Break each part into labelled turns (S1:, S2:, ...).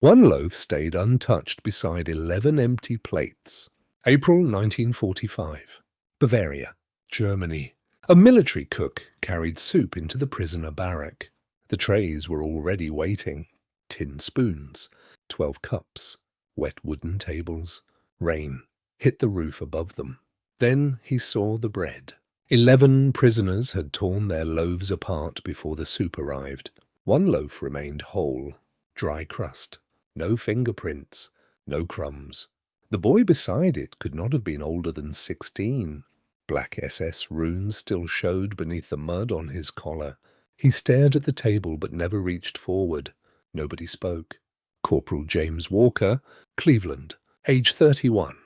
S1: One loaf stayed untouched beside 11 empty plates. April 1945. Bavaria, Germany. A military cook carried soup into the prisoner barrack. The trays were already waiting. Tin spoons, 12 cups, wet wooden tables. Rain hit the roof above them. Then he saw the bread. 11 prisoners had torn their loaves apart before the soup arrived. One loaf remained whole, dry crust, no fingerprints, no crumbs. The boy beside it could not have been older than 16. Black SS runes still showed beneath the mud on his collar. He stared at the table but never reached forward. Nobody spoke. Corporal James Walker, Cleveland, age 31.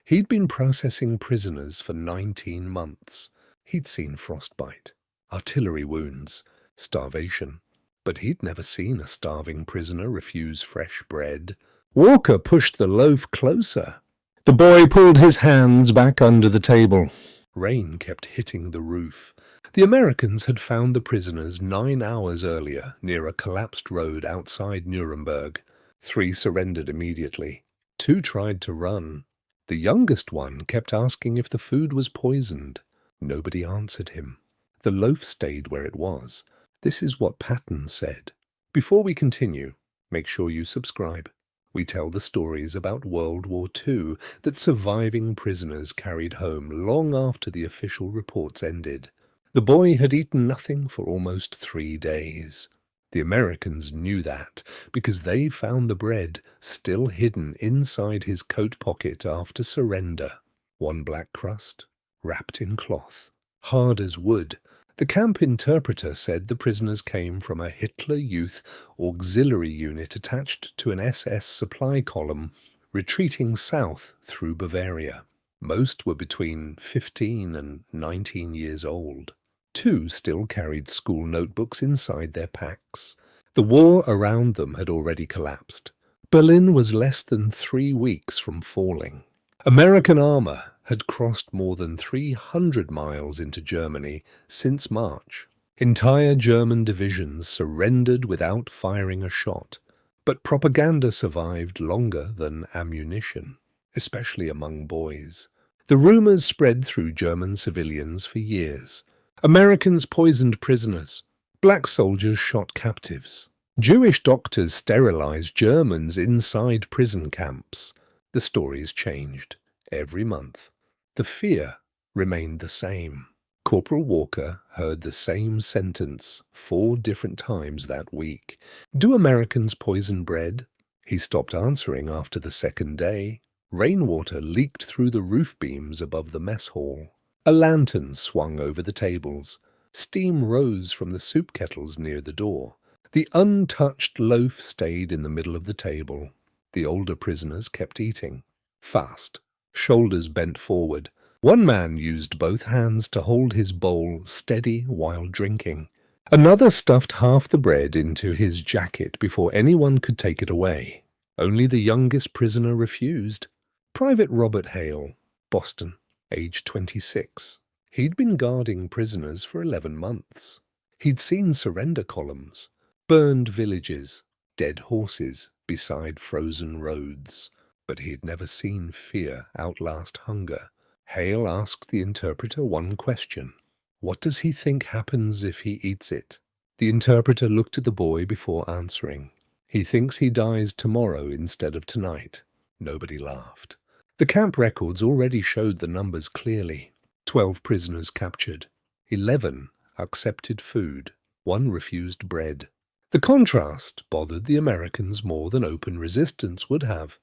S1: He'd been processing prisoners for 19 months. He'd seen frostbite, artillery wounds, starvation. But he'd never seen a starving prisoner refuse fresh bread. Walker pushed the loaf closer. The boy pulled his hands back under the table. Rain kept hitting the roof. The Americans had found the prisoners 9 hours earlier near a collapsed road outside Nuremberg. 3 surrendered immediately. 2 tried to run. The youngest one kept asking if the food was poisoned. Nobody answered him. The loaf stayed where it was. This is what Patton said. Before we continue, make sure you subscribe. We tell the stories about World War II that surviving prisoners carried home long after the official reports ended. The boy had eaten nothing for almost 3 days. The Americans knew that because they found the bread still hidden inside his coat pocket after surrender. One black crust, wrapped in cloth, hard as wood. The camp interpreter said the prisoners came from a Hitler Youth auxiliary unit attached to an SS supply column, retreating south through Bavaria. Most were between 15 and 19 years old. 2 still carried school notebooks inside their packs. The war around them had already collapsed. Berlin was less than 3 weeks from falling. American armor had crossed more than 300 miles into Germany since March. Entire German divisions surrendered without firing a shot. But propaganda survived longer than ammunition, especially among boys. The rumors spread through German civilians for years. Americans poisoned prisoners. Black soldiers shot captives. Jewish doctors sterilized Germans inside prison camps. The stories changed every month. The fear remained the same. Corporal Walker heard the same sentence 4 different times that week. Do Americans poison bread? He stopped answering after the 2nd day. Rainwater leaked through the roof beams above the mess hall. A lantern swung over the tables. Steam rose from the soup kettles near the door. The untouched loaf stayed in the middle of the table. The older prisoners kept eating, fast, shoulders bent forward. One man used both hands to hold his bowl steady while drinking. Another stuffed half the bread into his jacket before anyone could take it away. Only the youngest prisoner refused. Private Robert Hale, Boston, age 26. He'd been guarding prisoners for 11 months. He'd seen surrender columns, burned villages, dead horses beside frozen roads. But he'd never seen fear outlast hunger. Hale asked the interpreter one question. What does he think happens if he eats it? The interpreter looked at the boy before answering. He thinks he dies tomorrow instead of tonight. Nobody laughed. The camp records already showed the numbers clearly. 12 prisoners captured. 11 accepted food. 1 refused bread. The contrast bothered the Americans more than open resistance would have.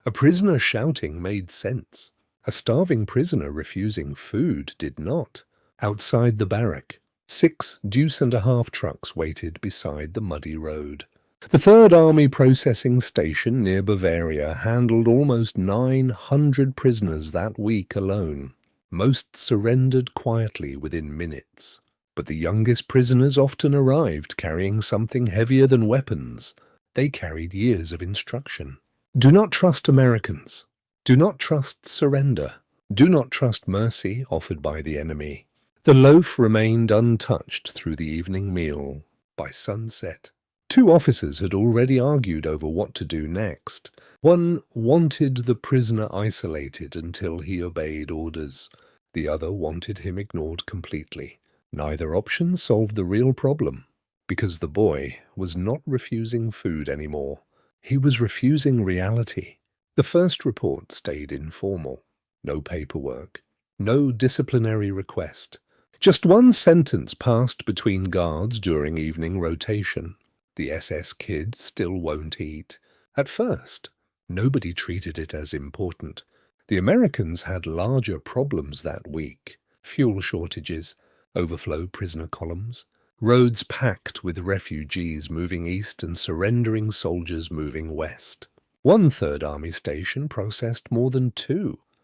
S1: A prisoner shouting made sense. A starving prisoner refusing food did not. Outside the barrack, 6 deuce-and-a-half trucks waited beside the muddy road. The 3rd Army processing station near Bavaria handled almost 900 prisoners that week alone. Most surrendered quietly within minutes. But the youngest prisoners often arrived carrying something heavier than weapons. They carried years of instruction. Do not trust Americans. Do not trust surrender. Do not trust mercy offered by the enemy. The loaf remained untouched through the evening meal. By sunset, Two officers had already argued over what to do next. One wanted the prisoner isolated until he obeyed orders. The other wanted him ignored completely. Neither option solved the real problem, because the boy was not refusing food anymore. He was refusing reality. The first report stayed informal. No paperwork. No disciplinary request. Just one sentence passed between guards during evening rotation. The SS kid still won't eat. At first, nobody treated it as important. The Americans had larger problems that week. Fuel shortages, overflow prisoner columns, roads packed with refugees moving east and surrendering soldiers moving west. One Third Army station processed more than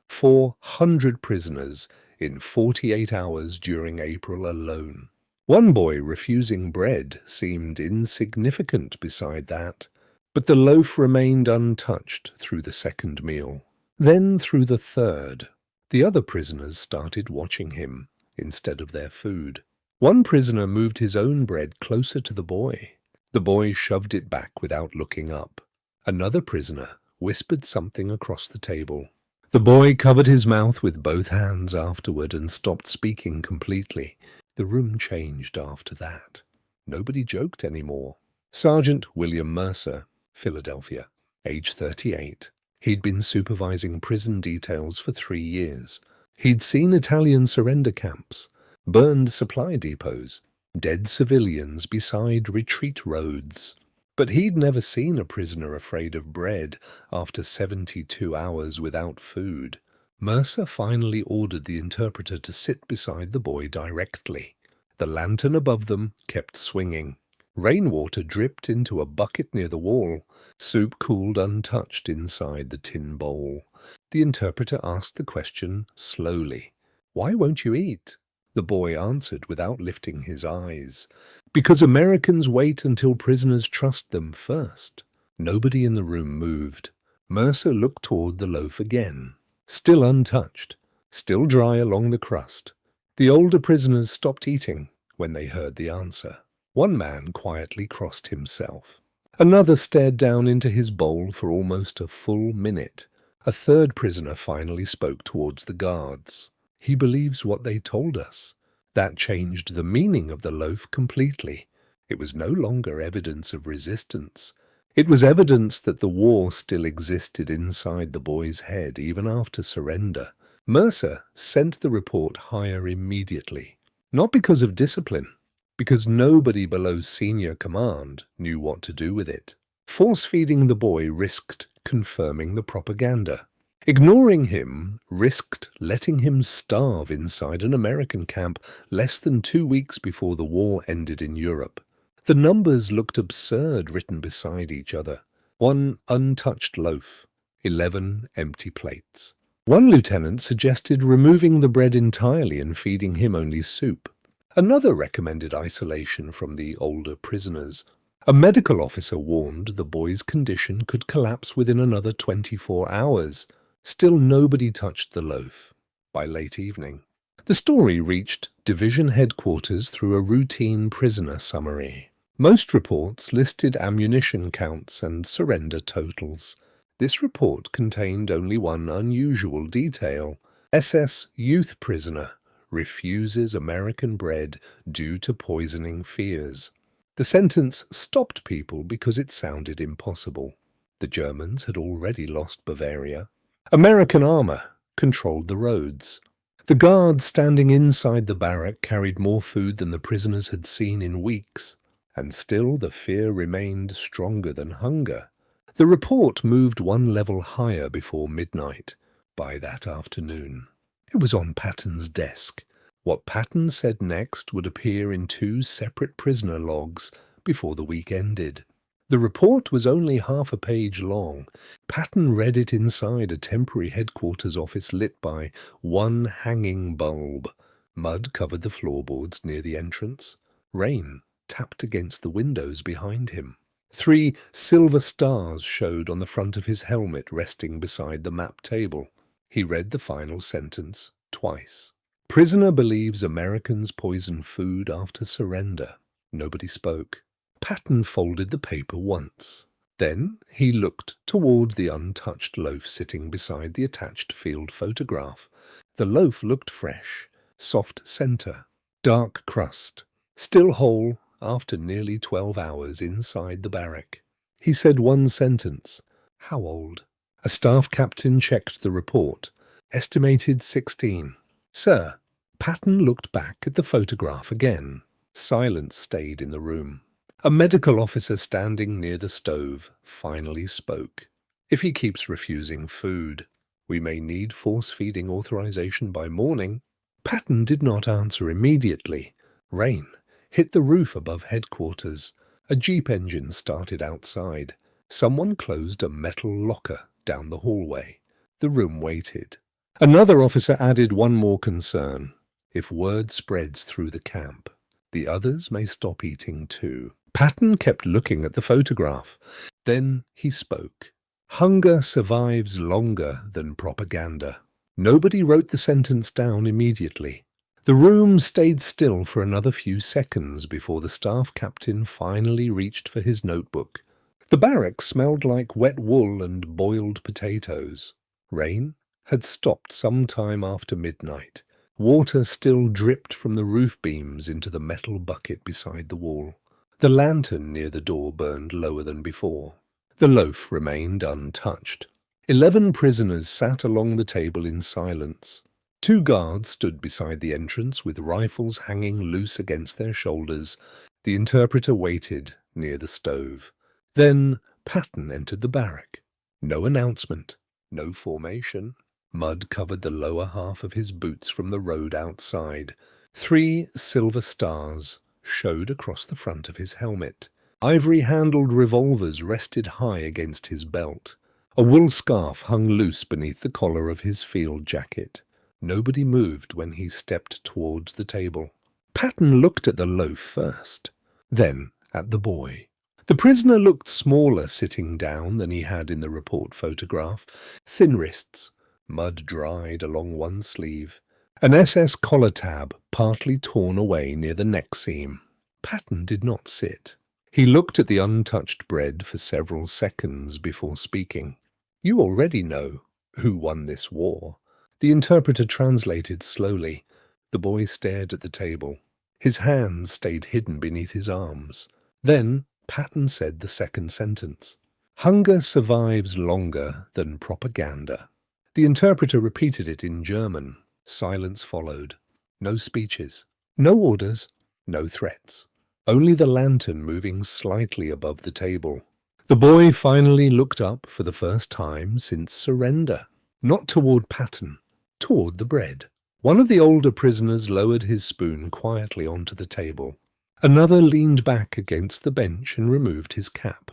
S1: 400 prisoners in 48 hours during April alone. One boy refusing bread seemed insignificant beside that, but the loaf remained untouched through the second meal. Then through the third, the other prisoners started watching him instead of their food. One prisoner moved his own bread closer to the boy. The boy shoved it back without looking up. Another prisoner whispered something across the table. The boy covered his mouth with both hands afterward and stopped speaking completely. The room changed after that. Nobody joked anymore. Sergeant William Mercer, Philadelphia, age 38. He'd been supervising prison details for 3 years. He'd seen Italian surrender camps, burned supply depots, dead civilians beside retreat roads. But he'd never seen a prisoner afraid of bread after 72 hours without food. Mercer finally ordered the interpreter to sit beside the boy directly. The lantern above them kept swinging. Rainwater dripped into a bucket near the wall. Soup cooled untouched inside the tin bowl. The interpreter asked the question slowly. "Why won't you eat?" The boy answered without lifting his eyes. "Because Americans wait until prisoners trust them first." Nobody in the room moved. Mercer looked toward the loaf again. Still untouched, still dry along the crust. The older prisoners stopped eating when they heard the answer. One man quietly crossed himself. Another stared down into his bowl for almost a full minute. A third prisoner finally spoke towards the guards. "He believes what they told us." That changed the meaning of the loaf completely. It was no longer evidence of resistance. It was evidence that the war still existed inside the boy's head even after surrender. Mercer sent the report higher immediately. Not because of discipline, because nobody below senior command knew what to do with it. Force-feeding the boy risked confirming the propaganda. Ignoring him risked letting him starve inside an American camp less than 2 weeks before the war ended in Europe. The numbers looked absurd written beside each other. 1 untouched loaf, 11 empty plates. One lieutenant suggested removing the bread entirely and feeding him only soup. Another recommended isolation from the older prisoners. A medical officer warned the boy's condition could collapse within another 24 hours. Still nobody touched the loaf. By late evening, the story reached division headquarters through a routine prisoner summary. Most reports listed ammunition counts and surrender totals. This report contained only one unusual detail. SS youth prisoner refuses American bread due to poisoning fears. The sentence stopped people because it sounded impossible. The Germans had already lost Bavaria. American armor controlled the roads. The guards standing inside the barrack carried more food than the prisoners had seen in weeks. And still the fear remained stronger than hunger. The report moved one level higher before midnight. By that afternoon, it was on Patton's desk. What Patton said next would appear in 2 separate prisoner logs before the week ended. The report was only half a page long. Patton read it inside a temporary headquarters office lit by one hanging bulb. Mud covered the floorboards near the entrance. Rain tapped against the windows behind him. 3 silver stars showed on the front of his helmet resting beside the map table. He read the final sentence twice. Prisoner believes Americans poison food after surrender. Nobody spoke. Patton folded the paper once. Then he looked toward the untouched loaf sitting beside the attached field photograph. The loaf looked fresh, soft center, dark crust, still whole after nearly 12 hours inside the barrack. He said one sentence. How old? A staff captain checked the report. Estimated 16. Sir. Patton looked back at the photograph again. Silence stayed in the room. A medical officer standing near the stove finally spoke. If he keeps refusing food, we may need force-feeding authorization by morning. Patton did not answer immediately. Rain hit the roof above headquarters. A jeep engine started outside. Someone closed a metal locker down the hallway. The room waited. Another officer added one more concern. If word spreads through the camp, the others may stop eating too. Patton kept looking at the photograph. Then he spoke. Hunger survives longer than propaganda. Nobody wrote the sentence down immediately. The room stayed still for another few seconds before the staff captain finally reached for his notebook. The barrack smelled like wet wool and boiled potatoes. Rain had stopped some time after midnight. Water still dripped from the roof beams into the metal bucket beside the wall. The lantern near the door burned lower than before. The loaf remained untouched. 11 prisoners sat along the table in silence. 2 guards stood beside the entrance with rifles hanging loose against their shoulders. The interpreter waited near the stove. Then Patton entered the barrack. No announcement, no formation. Mud covered the lower half of his boots from the road outside. 3 silver stars showed across the front of his helmet. Ivory-handled revolvers rested high against his belt. A wool scarf hung loose beneath the collar of his field jacket. Nobody moved when he stepped towards the table. Patton looked at the loaf first, then at the boy. The prisoner looked smaller sitting down than he had in the report photograph. Thin wrists, mud dried along one sleeve. An SS collar tab partly torn away near the neck seam. Patton did not sit. He looked at the untouched bread for several seconds before speaking. You already know who won this war. The interpreter translated slowly. The boy stared at the table. His hands stayed hidden beneath his arms. Then Patton said the second sentence. Hunger survives longer than propaganda. The interpreter repeated it in German. Silence followed. No speeches, no orders, no threats. Only the lantern moving slightly above the table. The boy finally looked up for the first time since surrender. Not toward Patton, toward the bread. One of the older prisoners lowered his spoon quietly onto the table. Another leaned back against the bench and removed his cap.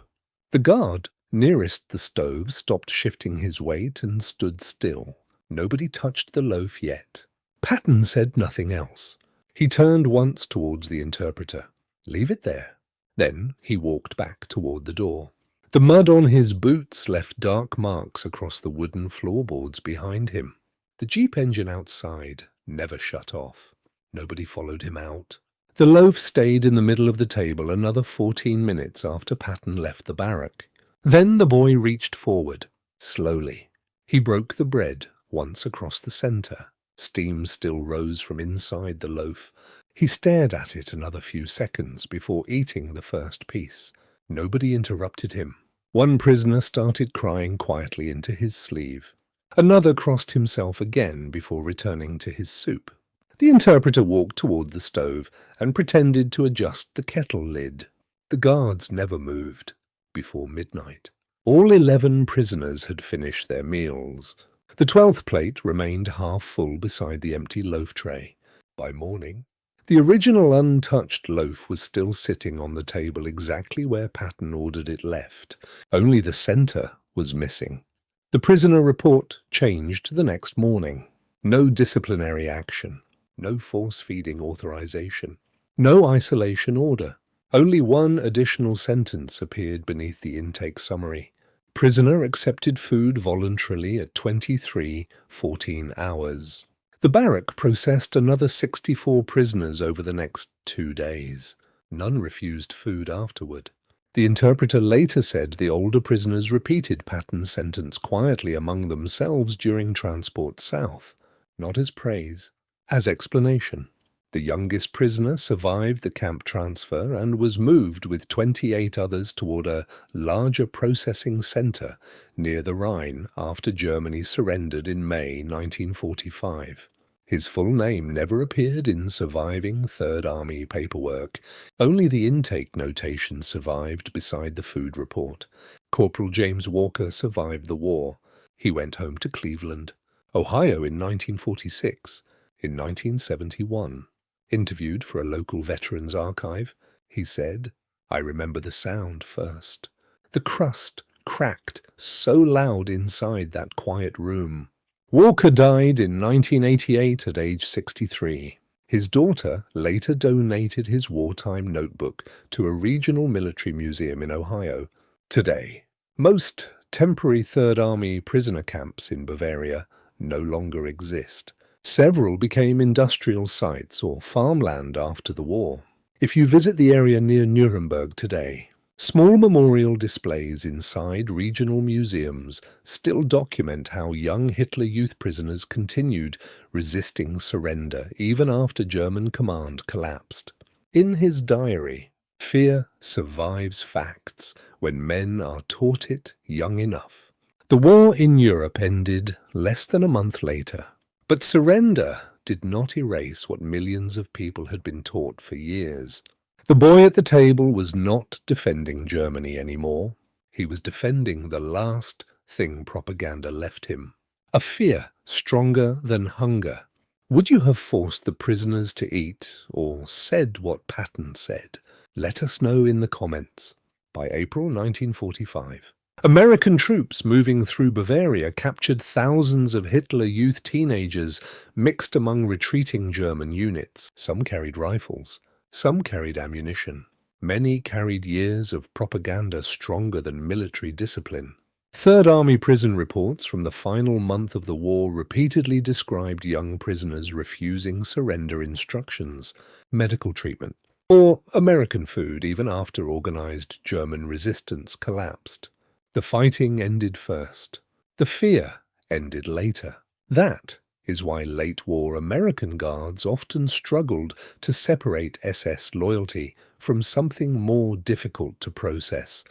S1: The guard nearest the stove stopped shifting his weight and stood still. Nobody touched the loaf yet. Patton said nothing else. He turned once towards the interpreter. Leave it there. Then he walked back toward the door. The mud on his boots left dark marks across the wooden floorboards behind him. The jeep engine outside never shut off. Nobody followed him out. The loaf stayed in the middle of the table another 14 minutes after Patton left the barrack. Then the boy reached forward, slowly. He broke the bread once across the center. Steam still rose from inside the loaf. He stared at it another few seconds before eating the first piece. Nobody interrupted him. One prisoner started crying quietly into his sleeve. Another crossed himself again before returning to his soup. The interpreter walked toward the stove and pretended to adjust the kettle lid. The guards never moved before midnight. All 11 prisoners had finished their meals. The 12th plate remained half full beside the empty loaf tray. By morning, the original untouched loaf was still sitting on the table exactly where Patton ordered it left. Only the center was missing. The prisoner report changed the next morning. No disciplinary action. No force-feeding authorization. No isolation order. Only one additional sentence appeared beneath the intake summary. Prisoner accepted food voluntarily at 23:14 hours. The barrack processed another 64 prisoners over the next 2 days. None refused food afterward. The interpreter later said the older prisoners repeated Patton's sentence quietly among themselves during transport south, not as praise, as explanation. The youngest prisoner survived the camp transfer and was moved with 28 others toward a larger processing center near the Rhine after Germany surrendered in May 1945. His full name never appeared in surviving Third Army paperwork. Only the intake notation survived beside the food report. Corporal James Walker survived the war. He went home to Cleveland, Ohio in 1946. In 1971, interviewed for a local veterans archive, he said, "I remember the sound first. The crust cracked so loud inside that quiet room." Walker died in 1988 at age 63. His daughter later donated his wartime notebook to a regional military museum in Ohio. Today, most temporary Third Army prisoner camps in Bavaria no longer exist. Several became industrial sites or farmland after the war. If you visit the area near Nuremberg today, small memorial displays inside regional museums still document how young Hitler Youth prisoners continued resisting surrender even after German command collapsed. In his diary, "Fear survives facts when men are taught it young enough." The war in Europe ended less than a month later, but surrender did not erase what millions of people had been taught for years. The boy at the table was not defending Germany anymore. He was defending the last thing propaganda left him. A fear stronger than hunger. Would you have forced the prisoners to eat or said what Patton said? Let us know in the comments. By April 1945. American troops moving through Bavaria captured thousands of Hitler Youth teenagers mixed among retreating German units. Some carried rifles. Some carried ammunition. Many carried years of propaganda stronger than military discipline. Third Army prison reports from the final month of the war repeatedly described young prisoners refusing surrender instructions, medical treatment, or American food even after organized German resistance collapsed. The fighting ended first. The fear ended later. That is why late-war American guards often struggled to separate SS loyalty from something more difficult to process.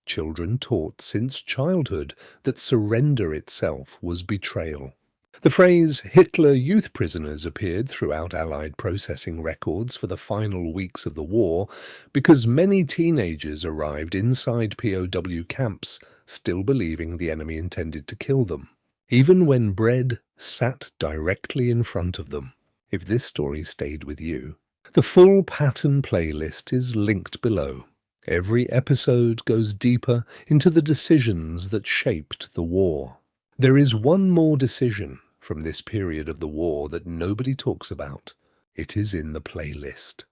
S1: Children taught since childhood that surrender itself was betrayal. The phrase Hitler Youth prisoners appeared throughout Allied processing records for the final weeks of the war because many teenagers arrived inside POW camps still believing the enemy intended to kill them, even when bread sat directly in front of them. If this story stayed with you, the full Patton playlist is linked below. Every episode goes deeper into the decisions that shaped the war. There is one more decision from this period of the war that nobody talks about. It is in the playlist.